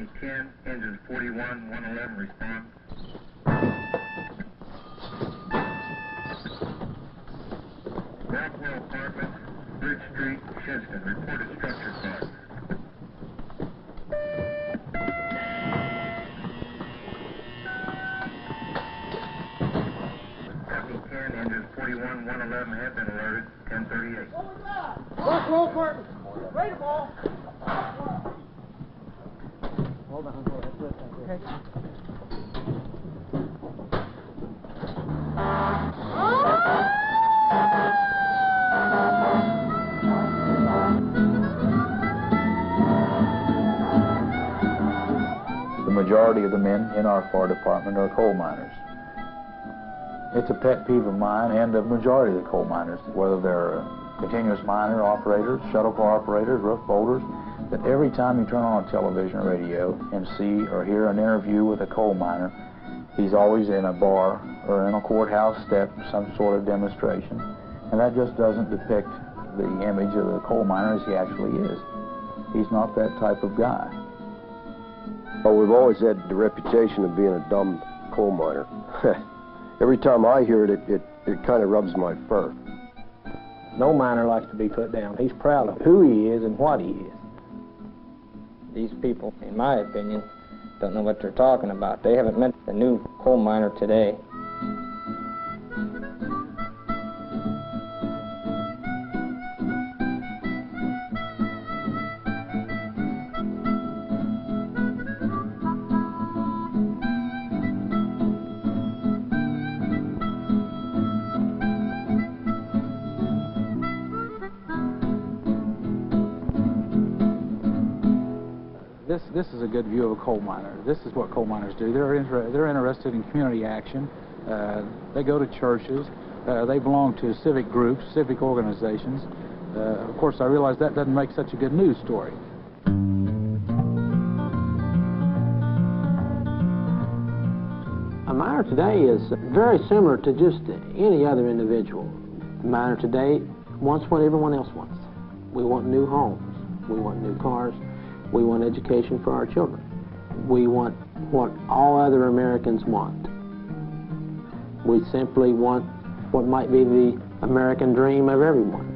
Copy 10, engines 41, 111, respond. Rockwell Apartments, Bridge Street, Shinston, reported structure fault. Copy 10, engines 41, 111 have been alerted, 1038. Rockwell Apartments, ready to ball. Hold on, okay. The majority of the men in our fire department are coal miners. It's a pet peeve of mine and the majority of the coal miners, whether they're continuous miner operators, shuttle car operators, roof bolters, that every time you turn on a television or radio and see or hear an interview with a coal miner, he's always in a bar or in a courthouse step, some sort of demonstration. And that just doesn't depict the image of the coal miner as he actually is. He's not that type of guy. Well, we've always had the reputation of being a dumb coal miner. Every time I hear it, it kind of rubs my fur. No miner likes to be put down. He's proud of who he is and what he is. These people, in my opinion, don't know what they're talking about. They haven't met the new coal miner today. This is a good view of a coal miner. This is what coal miners do. They're interested in community action. They go to churches. They belong to civic groups, civic organizations. Of course, I realize that doesn't make such a good news story. A miner today is very similar to just any other individual. A miner today wants what everyone else wants. We want new homes. We want new cars. We want education for our children. We want what all other Americans want. We simply want what might be the American dream of everyone.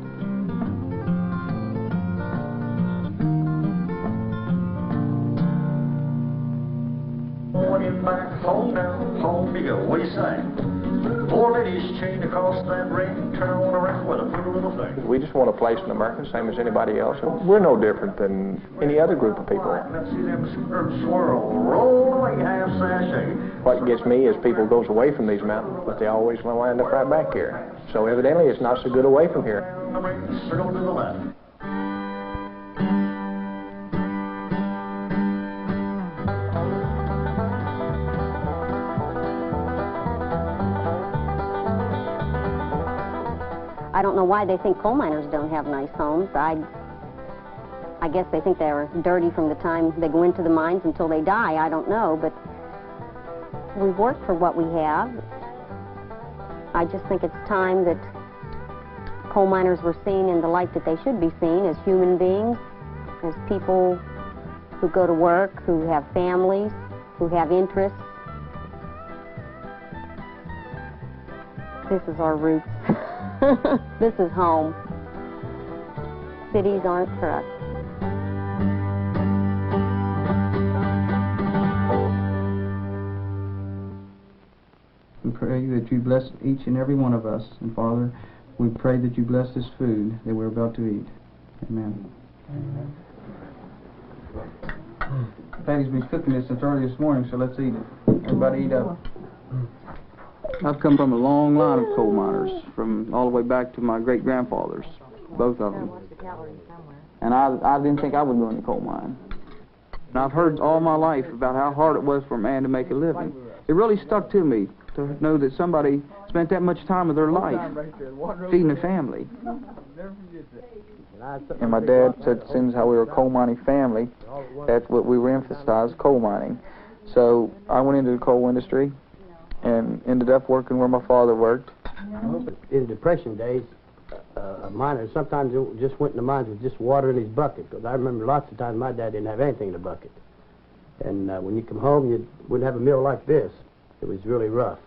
Morning back home now, home we go, what do you say? Four ladies chained across that ring, turn around with a pretty little thing. We just want a place in America, same as anybody else. We're no different than any other group of people. Let's see them skirts swirl, roll away, half sashay. What gets me is people goes away from these mountains, but they always land up right back here. So evidently it's not so good away from here. The ring, circle to the left. I don't know why they think coal miners don't have nice homes. I guess they think they're dirty from the time they go into the mines until they die. I don't know, but we work for what we have. I just think it's time that coal miners were seen in the light that they should be seen, as human beings, as people who go to work, who have families, who have interests. This is our roots. This is home. Cities aren't for us. We pray that you bless each and every one of us. And Father, we pray that you bless this food that we're about to eat. Amen. Patty's been cooking this since early this morning, so let's eat it. Everybody eat up. I've come from a long line of coal miners, from all the way back to my great-grandfathers, both of them. And I didn't think I would go in the coal mine. And I've heard all my life about how hard it was for a man to make a living. It really stuck to me to know that somebody spent that much time of their life feeding a family. And my dad said, since how we were a coal mining family, that's what we were emphasized, coal mining. So I went into the coal industry and ended up working where my father worked. In Depression days, miners sometimes just went in the mines with just water in his bucket, because I remember lots of times my dad didn't have anything in the bucket. And when you come home, you wouldn't have a meal like this. It was really rough.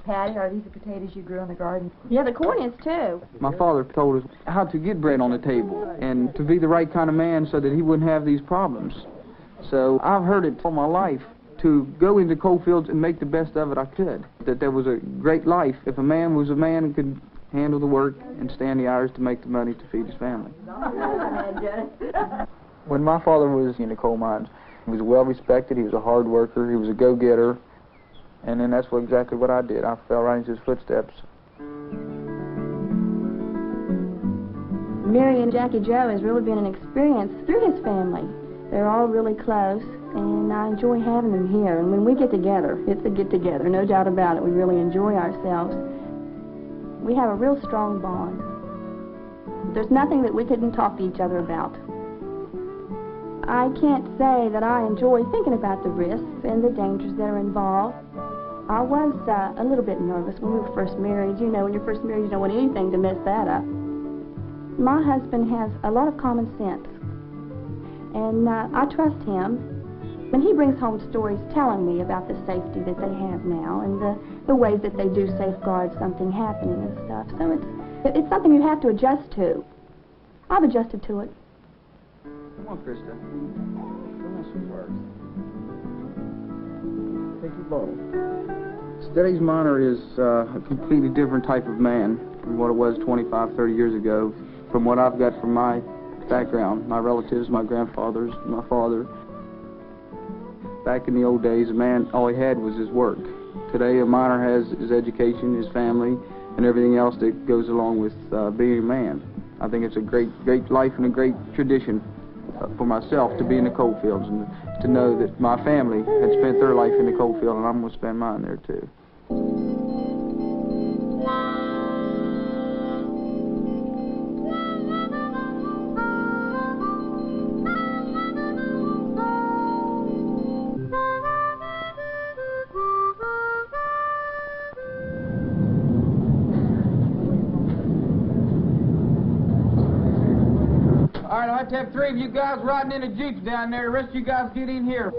Patty, are these the potatoes you grew in the garden? Yeah, the corn is too. My father told us how to get bread on the table and to be the right kind of man so that he wouldn't have these problems. So I've heard it all my life, to go into coal fields and make the best of it I could. That there was a great life if a man was a man and could handle the work and stand the hours to make the money to feed his family. When my father was in the coal mines, he was well respected, he was a hard worker, he was a go-getter, and then that's exactly what I did. I fell right into his footsteps. Mary and Jackie Joe has really been an experience through his family. They're all really close, and I enjoy having them here. And when we get together, it's a get-together, no doubt about it. We really enjoy ourselves. We have a real strong bond. There's nothing that we couldn't talk to each other about. I can't say that I enjoy thinking about the risks and the dangers that are involved. I was a little bit nervous when we were first married. You know, when you're first married, you don't want anything to mess that up. My husband has a lot of common sense, and I trust him. When he brings home stories telling me about the safety that they have now and the ways that they do safeguard something happening and stuff. So it's something you have to adjust to. I've adjusted to it. Come on, Krista. Come on, sweetheart. Take your bowl. Steady's miner is a completely different type of man from what it was 25, 30 years ago. From what I've got from my background, my relatives, my grandfathers, my father. Back in the old days, a man, all he had was his work. Today, a miner has his education, his family, and everything else that goes along with being a man. I think it's a great life and a great tradition for myself to be in the coal fields and to know that my family had spent their life in the coal field and I'm going to spend mine there too. All right, I'll have to have 3 of you guys riding in the jeeps down there. The rest of you guys get in here.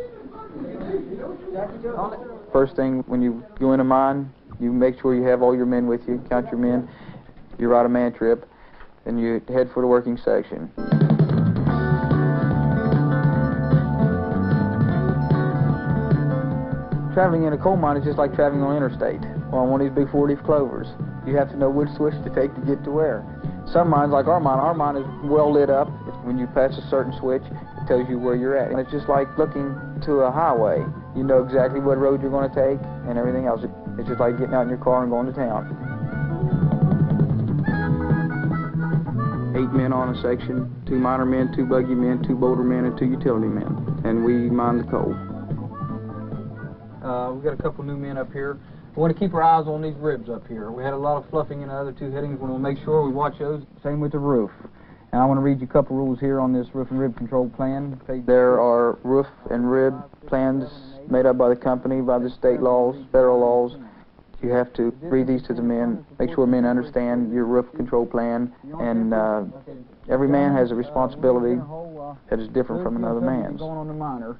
First thing, when you go in a mine, you make sure you have all your men with you, count your men. You ride a man trip, and you head for the working section. Traveling in a coal mine is just like traveling on interstate or on one of these big 4-leaf clovers. You have to know which switch to take to get to where. Some mines, like our mine is well lit up. When you pass a certain switch, it tells you where you're at. And it's just like looking to a highway. You know exactly what road you're going to take and everything else. It's just like getting out in your car and going to town. 8 men on a section, 2 miner men, 2 buggy men, 2 boulder men, and 2 utility men. And we mine the coal. We've got a couple new men up here. We want to keep our eyes on these ribs up here. We had a lot of fluffing in the other 2 headings. We want to make sure we watch those. Same with the roof. And I want to read you a couple rules here on this roof and rib control plan. There are roof and rib plans made up by the company, by the state laws, federal laws. You have to read these to the men, make sure men understand your roof control plan, and every man has a responsibility that is different from another man's. Going on the miner.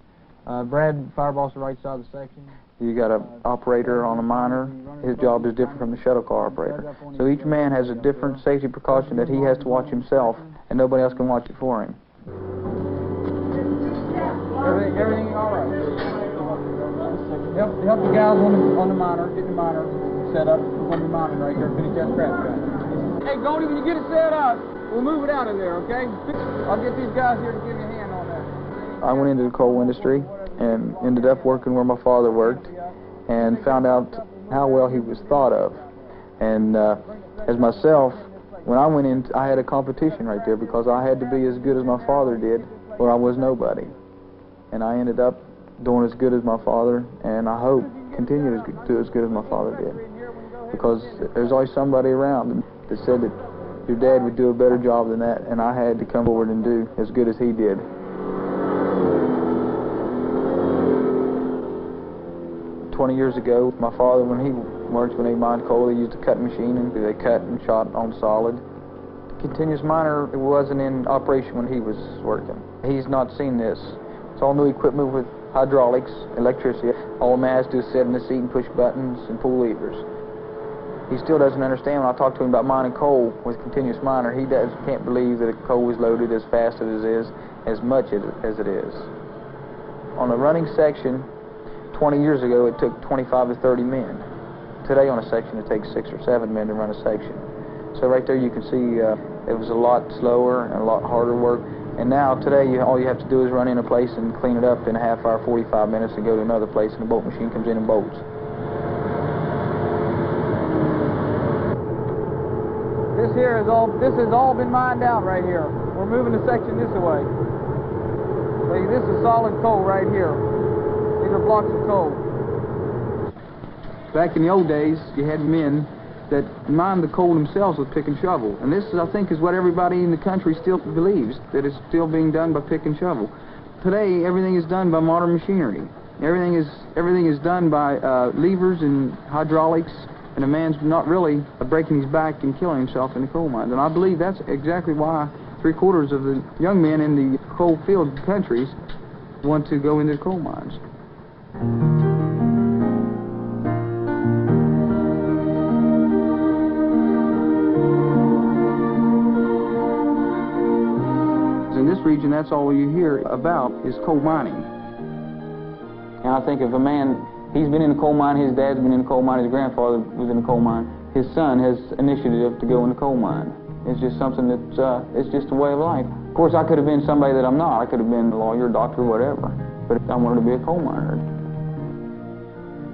Brad, fireboss, the right side of the section. You got an operator on a miner. His job is different from the shuttle car operator. So each man has a different safety precaution that he has to watch himself, and nobody else can watch it for him. Everything all right? Help the guys on the miner, get the miner set up. We're going to be mining right here, finish that scrap cut. Hey, Goni, when you get it set up, we'll move it out of there, okay? I'll get these guys here to give you a hand on that. I went into the coal industry and ended up working where my father worked and found out how well he was thought of. And as myself, when I went in, I had a competition right there because I had to be as good as my father did or I was nobody. And I ended up doing as good as my father, and I hope continue to do as good as my father did. Because there's always somebody around that said that your dad would do a better job than that, and I had to come forward and do as good as he did. 20 years ago, my father, when he mined coal, he used a cutting machine, and they cut and shot on solid. The continuous miner, it wasn't in operation when he was working. He's not seen this. It's all new equipment with hydraulics, electricity. All a man has to do is sit in the seat and push buttons and pull levers. He still doesn't understand when I talk to him about mining coal with continuous miner. He can't believe that coal is loaded as fast as it is, as much as it is. On a running section, 20 years ago, it took 25 to 30 men. Today on a section, it takes 6 or 7 men to run a section. So right there you can see it was a lot slower and a lot harder work. And now, today, all you have to do is run in a place and clean it up in a half hour, 45 minutes, and go to another place, and the bolt machine comes in and bolts. This has all been mined out right here. We're moving the section this way. See, this is solid coal right here. These are blocks of coal. Back in the old days, you had men that mined the coal themselves with pick and shovel. And this, I think, is what everybody in the country still believes, that it's still being done by pick and shovel. Today, everything is done by modern machinery. Everything is done by levers and hydraulics, and a man's not really breaking his back and killing himself in the coal mines. And I believe that's exactly why 3/4 of the young men in the coal field countries want to go into the coal mines. In this region, that's all you hear about is coal mining. And I think if a man, he's been in a coal mine, his dad's been in a coal mine, his grandfather was in a coal mine, his son has initiative to go in a coal mine. It's just something that's, it's just a way of life. Of course, I could have been somebody that I'm not. I could have been a lawyer, doctor, whatever. But I wanted to be a coal miner.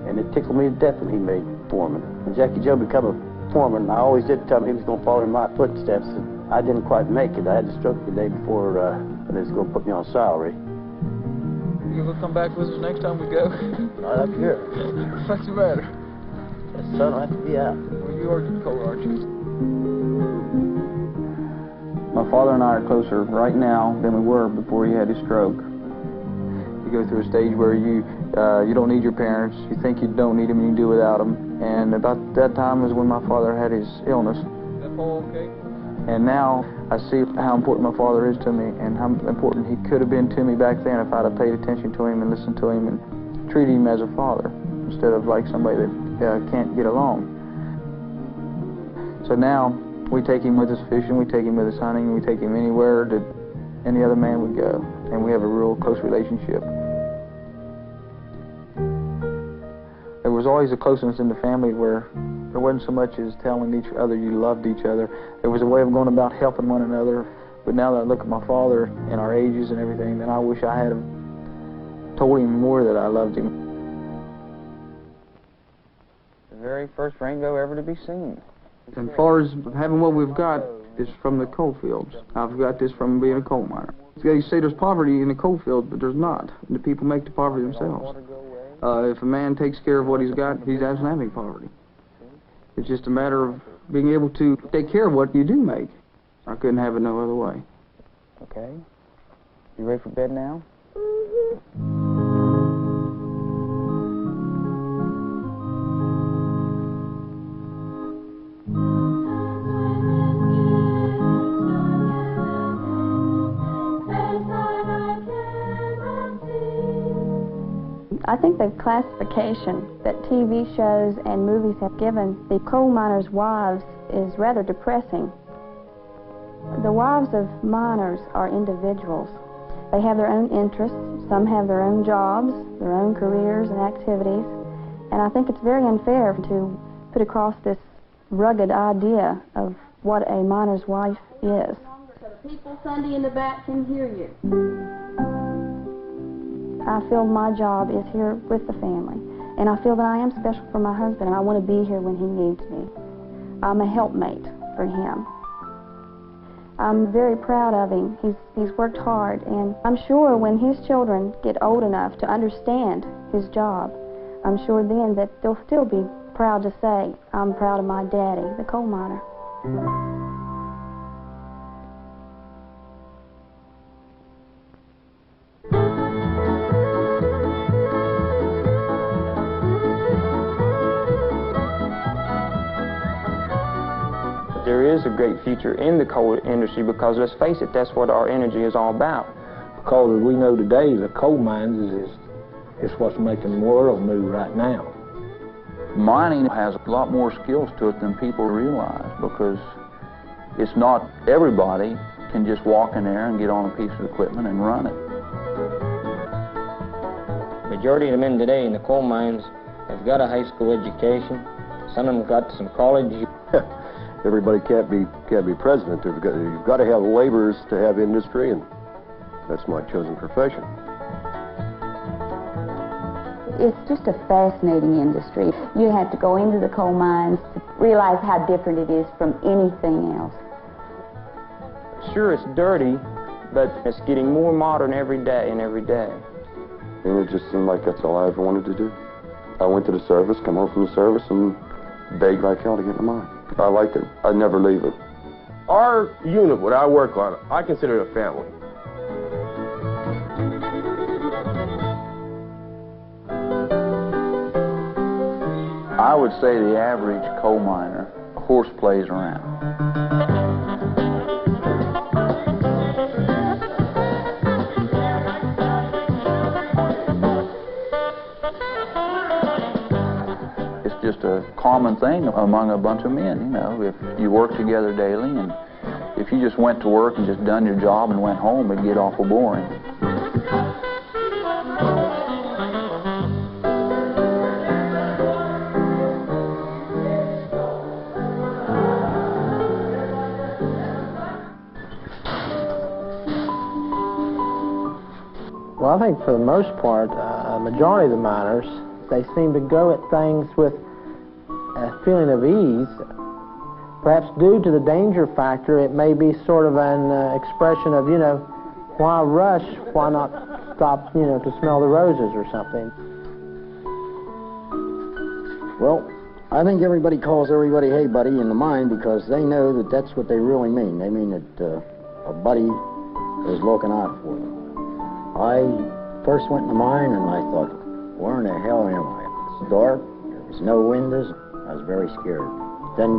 And it tickled me to death when he made foreman. When Jackie Joe became a foreman, I always did tell him he was going to follow in my footsteps. And I didn't quite make it. I had a stroke the day before they was going to put me on salary. You gonna come back with us next time we go? Not up here. What's the matter? The sun will have to be out. Well, you are getting cold, aren't you? My father and I are closer right now than we were before he had his stroke. You go through a stage where you don't need your parents, you think you don't need them, and you can do without them. And about that time is when my father had his illness. Is that Paul okay? And now I see how important my father is to me and how important he could have been to me back then if I'd have paid attention to him and listened to him and treated him as a father instead of like somebody that can't get along. So now we take him with us fishing, we take him with us hunting, we take him anywhere that any other man would go, and we have a real close relationship. There was always a closeness in the family where there wasn't so much as telling each other you loved each other. There was a way of going about helping one another. But now that I look at my father and our ages and everything, then I wish I had told him more that I loved him. The very first rainbow ever to be seen. As far as having what we've got is from the coal fields. I've got this from being a coal miner. You say there's poverty in the coal field, but there's not. The people make the poverty themselves. If a man takes care of what he's got, he doesn't have any poverty. It's just a matter of being able to take care of what you do make. I couldn't have it no other way. Okay. You ready for bed now? I think the classification that TV shows and movies have given the coal miners' wives is rather depressing. The wives of miners are individuals. They have their own interests. Some have their own jobs, their own careers and activities. And I think it's very unfair to put across this rugged idea of what a miner's wife is. So the people Sunday in the back can hear you. I feel my job is here with the family, and I feel that I am special for my husband, and I want to be here when he needs me. I'm a helpmate for him. I'm very proud of him. He's worked hard, and I'm sure when his children get old enough to understand his job, I'm sure then that they'll still be proud to say, I'm proud of my daddy, the coal miner. There is a great future in the coal industry because, let's face it, that's what our energy is all about. Because as we know today, the coal mines is It's what's making the world move right now. Mining has a lot more skills to it than people realize, because it's not everybody can just walk in there and get on a piece of equipment and run it. Majority of the men today in the coal mines have got a high school education. Some of them got some college. Everybody can't be president. You've got to have laborers to have industry, and that's my chosen profession. It's just a fascinating industry. You have to go into the coal mines to realize how different it is from anything else. Sure, it's dirty, but it's getting more modern every day and every day. And it just seemed like that's all I ever wanted to do. I went to the service, come home from the service, and begged like hell to get in the mine. I liked it. I'd never leave it. Our unit, what I work on, I consider it a family. I would say the average coal miner horseplays around. It's just a common thing among a bunch of men, you know. If you work together daily, and if you just went to work and just done your job and went home, it'd get awful boring. Well, I think for the most part, a majority of the miners, they seem to go at things with a feeling of ease. Perhaps due to the danger factor, it may be sort of an expression of, you know, why rush, why not stop, you know, to smell the roses or something. Well, I think everybody calls everybody hey buddy in the mine because they know that that's what they really mean. They mean that a buddy is looking out for them. I first went in the mine and I thought, where in the hell am I? It's dark, there was no windows, I was very scared. Then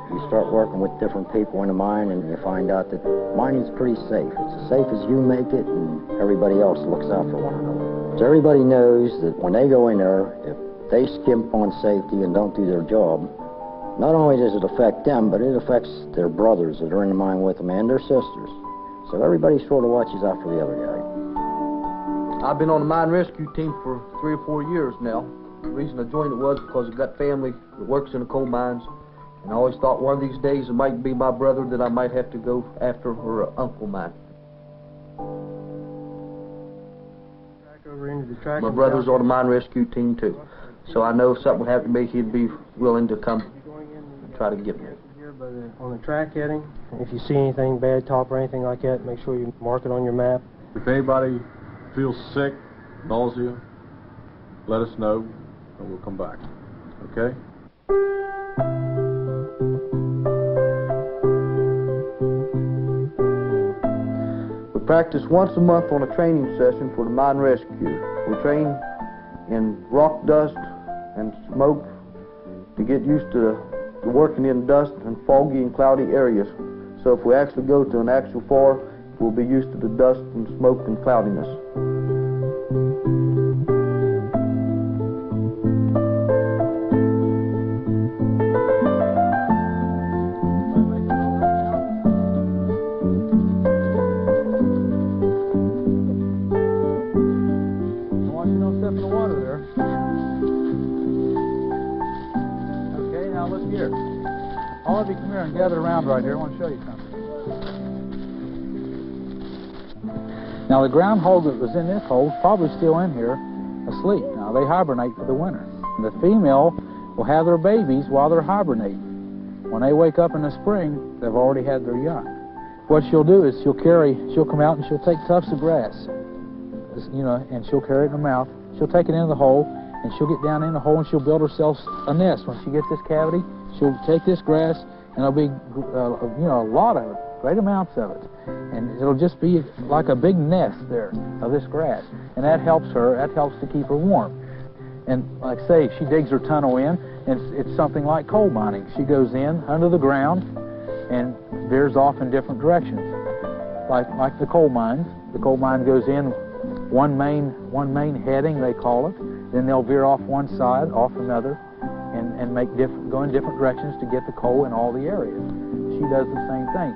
you start working with different people in the mine and you find out that mining's pretty safe. It's as safe as you make it, and everybody else looks out for one another. So everybody knows that when they go in there, if they skimp on safety and don't do their job, not only does it affect them, but it affects their brothers that are in the mine with them and their sisters. So everybody sort of watches out for the other guy. I've been on the mine rescue team for 3 or 4 years now. The reason I joined it was because I've got family that works in the coal mines, and I always thought one of these days it might be my brother that I might have to go after, or uncle mine. My brother's on the mine rescue team too, so I know if something would happen to me, he'd be willing to come and try to get me. On the track heading, if you see anything bad top or anything like that, make sure you mark it on your map. If anybody feels sick, nausea, let us know and we'll come back. Okay? We practice once a month on a training session for the mine rescue. We train in rock dust and smoke to get used to working in dust and foggy and cloudy areas. So if we actually go to an actual fire, we'll be used to the dust and smoke and cloudiness. Watch you don't step in the water there. Okay, now look here. All of you come here and gather around right here. I want to show you something. Now the groundhog that was in this hole is probably still in here asleep. Now they hibernate for the winter. The female will have their babies while they're hibernating. When they wake up in the spring, they've already had their young. What she'll do is she'll come out and she'll take tufts of grass, you know, and she'll carry it in her mouth. She'll take it into the hole, and she'll get down in the hole and she'll build herself a nest. When she gets this cavity, she'll take this grass, and there'll be, you know, a lot of it, great amounts of it. And it'll just be like a big nest there of this grass. And that helps her, that helps to keep her warm. And like I say, she digs her tunnel in, and it's something like coal mining. She goes in under the ground and veers off in different directions. Like the coal mine. The coal mine goes in one main heading, they call it. Then they'll veer off one side, off another, and go in different directions to get the coal in all the areas. She does the same thing.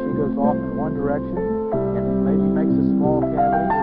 She goes off in one direction and maybe makes a small cavity